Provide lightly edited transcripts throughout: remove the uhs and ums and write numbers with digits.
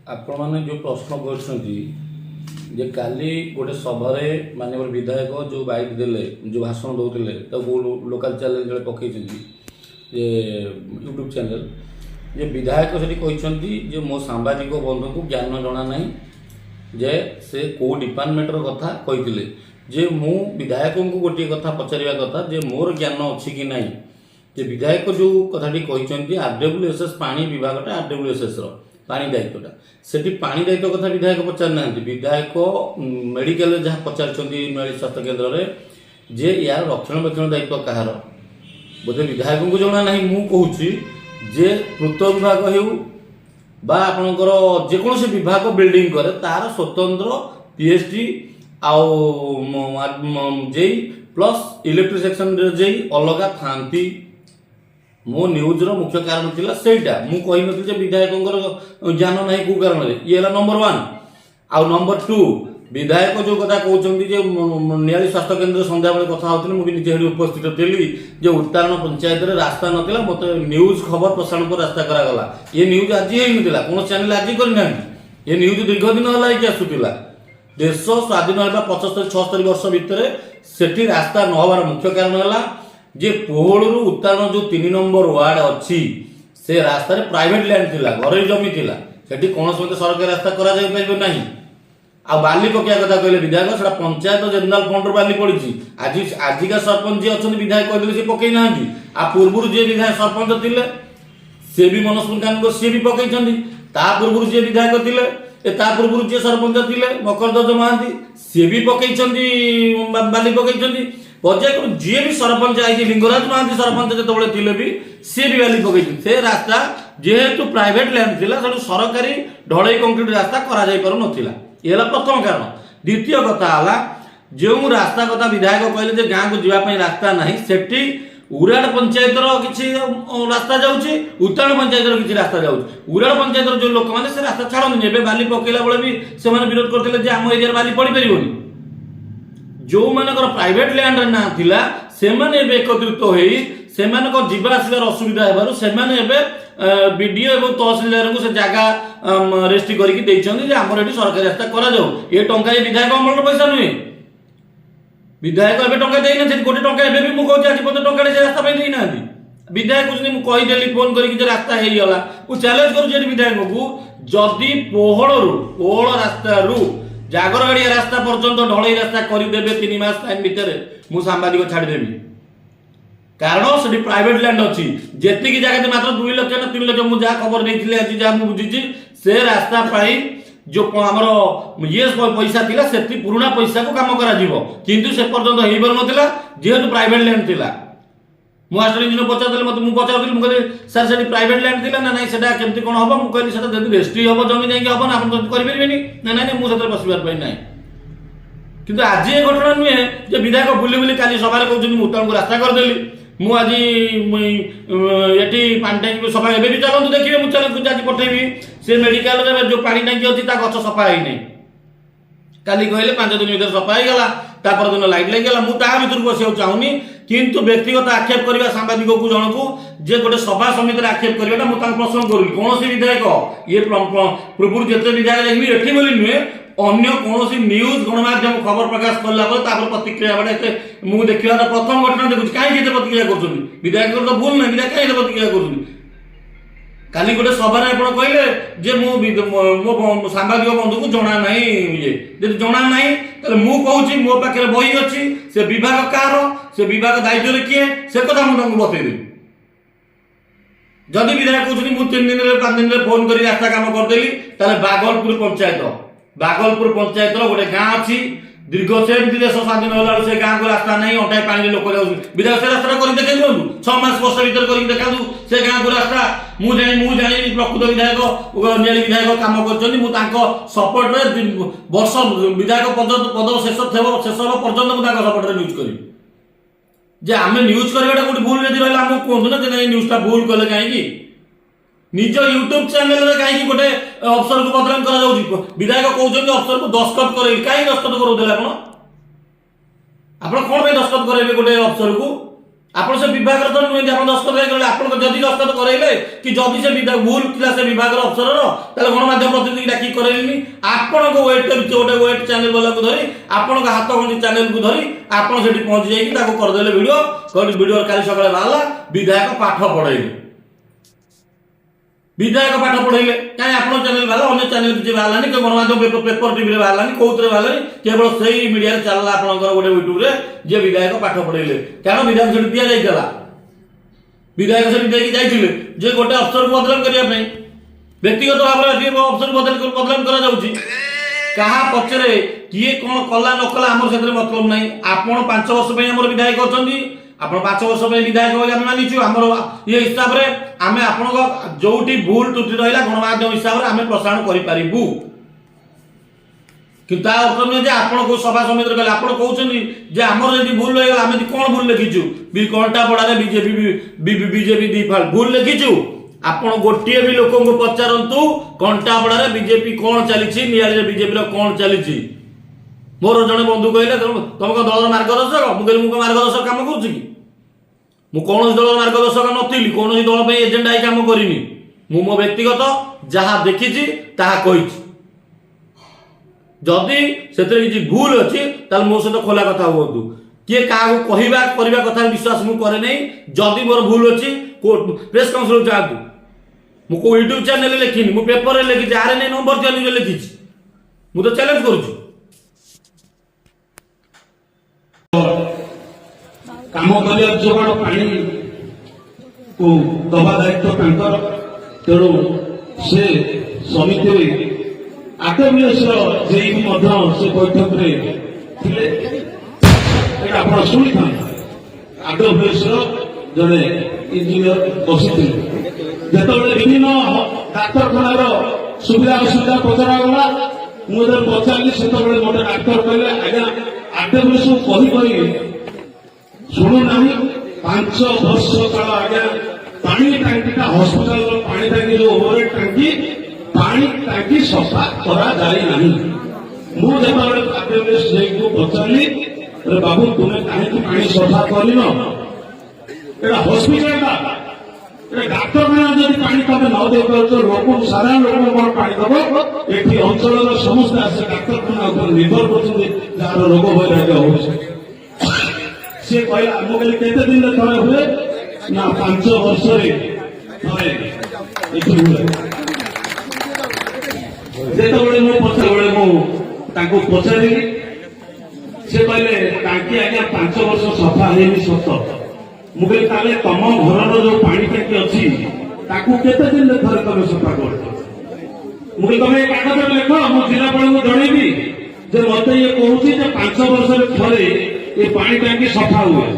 आपण मैंने जो प्रश्न कर काली गोटे सभारे माननीय विधायक जो बाइट देले जो भाषण दौले लोकाल चैनल पकई यूट्यूब चैनल जे विधायक से कहते मो सांबादिक बंधु को ज्ञान जना ना जे से कौ डिपार्टमेंटर कथा कही जे मु विधायक को गोटे कथा पचार कथा जे मोर ज्ञान अच्छी कि ना जे विधायक जो कथाटी कहते आरडब्ल्यूएसएस पानी विभाग आरडब्ल्यूएसएस पानी दायित्वटा से पानी दायित्व कथा विधायक पचार ना विधायक मेडिकल जहाँ पचार स्वास्थ्य केन्द्र में जे यार रक्षणाबेक्षण दायित्व कहार बोधे विधायक को जना ना मु कहूँ जे पूर्त विभाग हो आपणकर जेकोसी विभाग बिल्डिंग करे तार स्वतंत्र PhD JE plus electric section JE अलग थांती मो न्यूज रो मुख्य कारण थिला सेटा मु कहि नथि जे विधायकंकर ज्ञान नाही को कारण रे ये हला नंबर 1 आ नंबर 2 विधायक जो कथा कहउछंती जे नियाली स्वास्थ्य केंद्र संध्या बेले कथा होतले मु भी निजे हेडी उपस्थित थिली जे उत्तारण पंचायत रे रास्ता नथिला मते न्यूज खबर प्रसारण पर रास्ता करा गला ये न्यूज आज ही नथिला कोन चैनल आज करि ना ये न्यूज दीर्घ दिन हला कि आसुतिला देश स्वाधीन होगा 75-76 वर्ष भितर सेठी रास्ता न होबार मुख्य कारण हला जे पोहड़ू उत्तारण जो 3 नंबर वार्ड अच्छी से रास्ता प्राइवेट लैंड थिला घर जमी थिला सेठी कौन सरकारी रास्ता करा जाय पाइबो नाही आ बाली पकिया कथा कहले विधायक सेटा पंचायत जनरल फंड रो बाली पड़ी आज आजिका सरपंच जी अच्छा विधायक कहले से पकई ना आ पूर्व जे विधायक सरपंच थिले से भी मनोज कान को से भी पकई छंदी ता पूर्व जे विधायक थिले ता पूर्व जे सरपंच थिले मकरध्वज महांती से भी पकई छंदी बाली पकई छंदी पर्याय जी भी सरपंच आई लिंगराज महांती सरपंच जो थे भी सी भी बाली पकई से रास्ता जेहेतु प्राइवेट लैंड थिला सेटू सरकारी ढलई कंक्रीट रास्ता करा जाय पारु नथिला ये प्रथम कारण द्वितीय कथा हला जो रास्ता कथा विधायक कहले जे गाँ को जीवा पई रास्ता नाही सेठी उराड़ पंचायत किसी रास्ता जाऊँगी उत्तारण पंचायत किसी रास्ता जाऊँगी उराड़ पंचायत जो लोक मैंने से रास्ता छाड़नी एवं बाली पकईला बेले भी से विरोध करते आम एरिया बाली पड़ पार जो मानकर प्राइवेट लैंड ना थिला से एकत्रित हो जीवा आसबार असुविधा हेबारु सेमाने बीडीओ एवं तहसिलदार को से जगह रेस्ट्री करके आमर ये सरकारी रास्ता करा जाऊ ये टंका विधायक अमल पैसा नुहे विधायक एवं टंका देना गोटे टंका एवं भी मुझे आज पर्यटन टंका से रास्ता देना विधायक कहीदेली फोन करके रास्ता होगा मुझे चैलेंज करुँच विधायक को जदि पोहड़ रास्ता जागरगाड़िया रास्ता पर्यंत ढलई रास्ता करदेवे 3 मास टाइम भितर मु सांबादिक छाड़देवी कारण से प्राइवेट लैंड अच्छी जी जगह मात्र 2 लाख ना 3 लाख मुझे खबर नहीं आज जहाँ बुझी से रास्ता पाई जो आमर ये पैसा थिला से पुराना पैसा को काम करा किंतु से पर्यंत हो पार नाला जेहेतु प्राइवेट लैंड थिला मुझे इंजीनियर पचार मतलब मुझे सर से प्राइवेट लैंड थिला ना नहीं सेटा केमती कौन हम मुझे कहली रेस्ट्री हम जमी जाकि हम ना आप करें ना ना मुझे बसबार ना किंतु आज ये घटना नुहे जे विधायक बुली बुली काली सभा कहते उत्तारण को रास्ता करदेली मुझे ये पानी टैंकी सफा एवं भी चलते देखिए मुझे चैलेंज आज पठेबी से मेडिकल जो पानी टैंकी अच्छी गच सफा है नहीं काली कहले 5 दिन भर सफा होगा तापर दिन लाइट लगे मुझे भर बसा चाहूनी किंतु व्यक्तिगत आक्षेप करवा सांबादिक को जन को जे गोटे सभा समिति आक्षेप करवाटा मुझे प्रश्न करूँ कौन विधायक ये पूर्व जिते विधायक देखिए एठी बोली नुहे अन्य कौन न्यूज गणमाध्यम खबर प्रकाश कला प्रतिक्रिया मुझे देखा प्रथम घटना देखुँ कहीं प्रतिक्रिया कर विधायक तो भूल ना विधायक कहीं प्रतिक्रिया कर काली गोटे सभा कहले जे मो सांबादिक बंधु को जना ना ये जना ना तो मुझे कहूँ मो पाखे बही अच्छी से विभाग कार से विभाग दायित्व किए से कथा मुझे बतईदेवी जदि विधायक कहते मुझे 3 दिन 5 दिन फोन कर रास्ता काम करदेली बागलपुर पंचायत गोटे गाँ अच्छी दीर्घ से देश स्वाधीन होला से गाँ को रास्ता नहीं अंटाई पानी लोक जाऊँ विधायक से रास्ता कर देखा दिखाँ 6 मास वर्ष भर कर देखा से गाँ को रास्ता मुझे जानी प्रकृत विधायक नियाली विधायक कम कर सपोर्ट वर्ष विधायक पद शेष शेष पर्यटन मुझे सपोर्ट न्यूज करी जे आम न्यूज करवाटा गोटे भूल यदि रहा आमको कहूँ ना जे न्यूजटा भूल कले कहीं निज यूट्यूब चैनल में कहीं गोटे अफसर को बदनाम करा विधायक कहते अफसर को दस्तखत करे कहीं दस्तखत करोले आप कौन दस्तखत करेंगे गोटे अफसर को ଆପଣ ସେ ବିଭାଗର ତ ନୁହେଁ ଆପଣ ଦସ୍ତଖତ କଲେ ଆପଣ ଯଦି ଦସ୍ତଖତ କରାଇଲେ କି ଯଦି ସେ ବିଭାଗ ଭୁଲ ଥିଲା ସେ ବିଭାଗର ଅଫସରର ତାହେଲେ ଗଣମାଧ୍ୟମ ପ୍ରତିନିଧି ଡାକି କରାଇଲେନି ଆପଣଙ୍କ ୱେଟ୍ ଗୋଟେ ୱେଟ୍ ଚ୍ୟାନେଲ ବାଲାକୁ ଧରି ଆପଣଙ୍କ ହାତ ଗଣ୍ଠି ଚ୍ୟାନେଲକୁ ଧରି ଆପଣ ସେଠି ପହଞ୍ଚି ଯାଇକି ତାକୁ କରିଦେଲେ ଭିଡ଼ିଓ ଭିଡ଼ିଓ କାଲି ସକାଳେ ବାହାରିଲା ବିଧାୟକ ପାଠ ପଢ଼େଇଲେ विधायक पाठ पढ़े कहीं आप चैनल बाहर अन्य चैनल किसी बाहर गणमाध्यम पेपर टीवी बाहर कौन बाहर केवल से मीडिया चलला आप गोटे यूट्यूब जे विधायक पाठ पढ़े क्या विधायक से दि जाता विधायक से जाइए जे गोटे अफसर को बदलाम करने व्यक्तिगत भाव में अफसर बदलाम क्या पचरे किए कौन कला न कला आम से मतलब ना आप 5 वर्ष विधायक अच्छा आप 5 वर्ष विधायक आम मानिचु आम ये हिसाब से आम आप जो भूल त्रुटि रहा गणमाध्यम हिसाब से आम प्रसारण करूँ कि अर्थ नुहे आप सभा समिति कहले आप कहते आमर जब भूल रही आम कौन भूल लिखीचु कंटापड़ा बीजेपी डिफॉल्ट भूल लिखीचु आपण गोटे भी लोक पचारतु कंटापड़ा बीजेपी कौन चली निआली बीजेपी कौन चली मोर जड़े बंधु कहले तुम दल मार्गदर्शक मुझे मार्गदर्शक कम करुच्ची कौन दल मार्गदर्शक नी कौन दल एजेंडा ही कम करनी मो व्यक्तिगत जहाँ देखी कही जदि से किसी भूल अच्छी मो सहित खोला कथा हूँ किए क्या कहवा कथा विश्वास मुझे नहीं जदि मोर भूल अच्छी प्रेस काउंसिल चाहतु मुझे यूट्यूब चैनल लिखिनी मुझे पेपर लिखी आरएनए नंबर दिया लिखी मुझे तो चैलेंज करुच्ची काम कर जोगाड़ पानी को दबा दायित्व तेणु से समिति आत्मविश्वास से बैठक में शुणी था आत्मविश्वास जड़े इंजीनियर बसी जो विभिन्न डाक्तखानार सुविधा असुविधा पचरा गला मुझे पचारि से मत डाक्तर कहले आज्ञा आत्मविश्वास कही शुणु ना 5 वर्ष काल आज्ञा पानी टांकी हस्पिटाल पानी टांकी जो ओवर टांकी पानी टांकी सफा करा जाए नहीं मुझे पचारि बाबू तुम्हें कहीं पानी सफा कर हस्पिटाल डाक्तखाना जब पानी तुम न दे पार लोक सारा लोक पानी दब ये अंचल समस्त आस डाक्तखाना निर्भर कर रोग वैराग्य हो से कहला मुझे केते दिन थरे हुए ना 5 वर्ष रे थरे हुए जेतबेले मो पछबेले मो ताको पछारी से कहले टांकी आज्ञा 5 वर्ष सफा हेनी सत मुझे ताले तम घर जो पानी टांकी अच्छी ताकू केते दिन थरे तमे सफा कर मुझे तुम कागज लेख मो जिलापाल को जनइबी जे मत ये कहूँ 5 वर्ष थरे ये पानी टांकी सफा हुए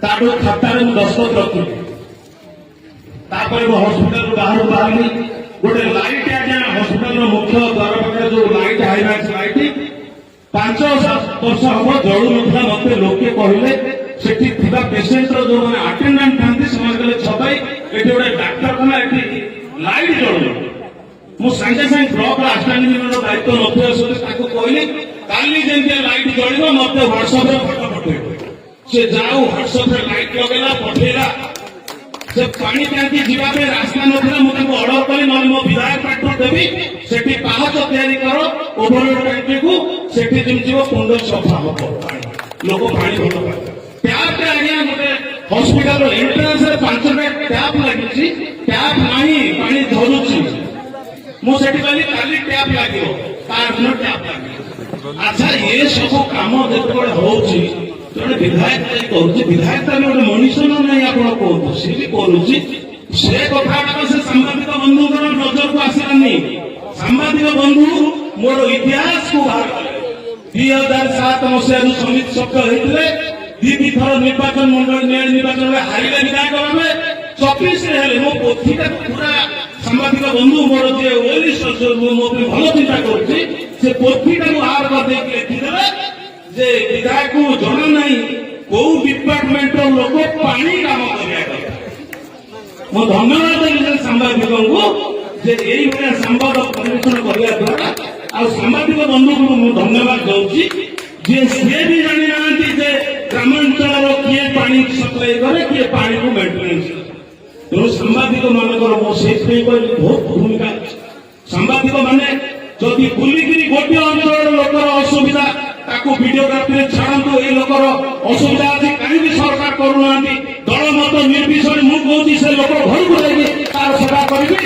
खाता दस्तखत रखी हस्पिटाल बाहर बाहर गोटे लाइट आज्ञा हस्पिटाल मुख्य द्वार पाखे जो लाइट हाईमैक्स लाइट 5 वर्ष हम जलू ना मत लोके कहले सेठी पेसेंट जो मैंने आटेंडेंट था छपाई ये गोटे डाक्तखाना लाइट जलू मु सागे सागे ब्लॉक आसिस्टांट दायित्व नथिबा कहली काली जमी लाइट जल मत व्हाट्सएप फोटो पठेब से जाऊ व्हाट्सएप लाइट लगेगा पठेला से पानी टांकी जावाई रास्ता ना मुझे अर्डर कली ना मो विधायक पाठ देवी से पाहच तैयारी कर ओभरलोड टांकी को सेठी जीव कुंड सफा हम लोक पानी भल पाए टैप आज्ञा गोटे हस्पिटाल एंट्रांस 5टा टैप लगी टैप नहीं पानी झरुची मुझे कहली काली टैप लगे टैप लगे अच्छा ये सब कम जो होची जड़े विधायक कर विधायक गोटे मनुष्य ना नहीं आप कहतु सी भी करुच्ची से कथा से सांबादिक बंधु नजर को आसलानी सांबादिक बंधु मोर इतिहास को बाहर कले 2007 मसीह समिति सभ्य होते दी थर निर्वाचन मंडल निर्वाचन में हारे विधायक भावे 24 मो पोथीटा पूरा सांबादिक बंधु मोर जे ओलिस्ट मो भल चिंता करुच्ची से पोथीटा बाहर कर लिखिदे जे विधायक को जना नहीं कौ डिपार्टमेंट लोक पानी काम कर मो धन्यवाद देवी सांबादिक को जे यही भाया संवाद परिवेशन करने द्वारा आ सांबादिक बंधु को धन्यवाद दूसरी जे सी भी जानी ना ଗ୍ରାମାଞ୍ଚଳର କିଏ ପାଣି ସପ୍ଲାଇ କରେ କିଏ ପାଣିକୁ ମେଣ୍ଟେନାନ୍ସ କରେ। ତେଣୁ ସାମ୍ବାଦିକ ମାନଙ୍କର ମୁଁ ସେଇଥିପାଇଁ କହିଲି ବହୁତ ଭୂମିକା ଅଛି। ସାମ୍ବାଦିକ ମାନେ ଯଦି ବୁଲିକିରି ଗୋଟିଏ ଅଞ୍ଚଳର ଲୋକର ଅସୁବିଧା ତାକୁ ଭିଡିଓଗ୍ରାଫିରେ ଛାଡ଼ନ୍ତୁ, ଏଇ ଲୋକର ଅସୁବିଧା ଅଛି କାହିଁକି ସରକାର କରୁନାହାନ୍ତି, ଦଳ ମତ ନିର୍ବିଶେଷରେ ମୁଁ କହୁଛି ସେ ଲୋକ ଘରକୁ ଯାଇକି ତାର ସେବା କରିବେ।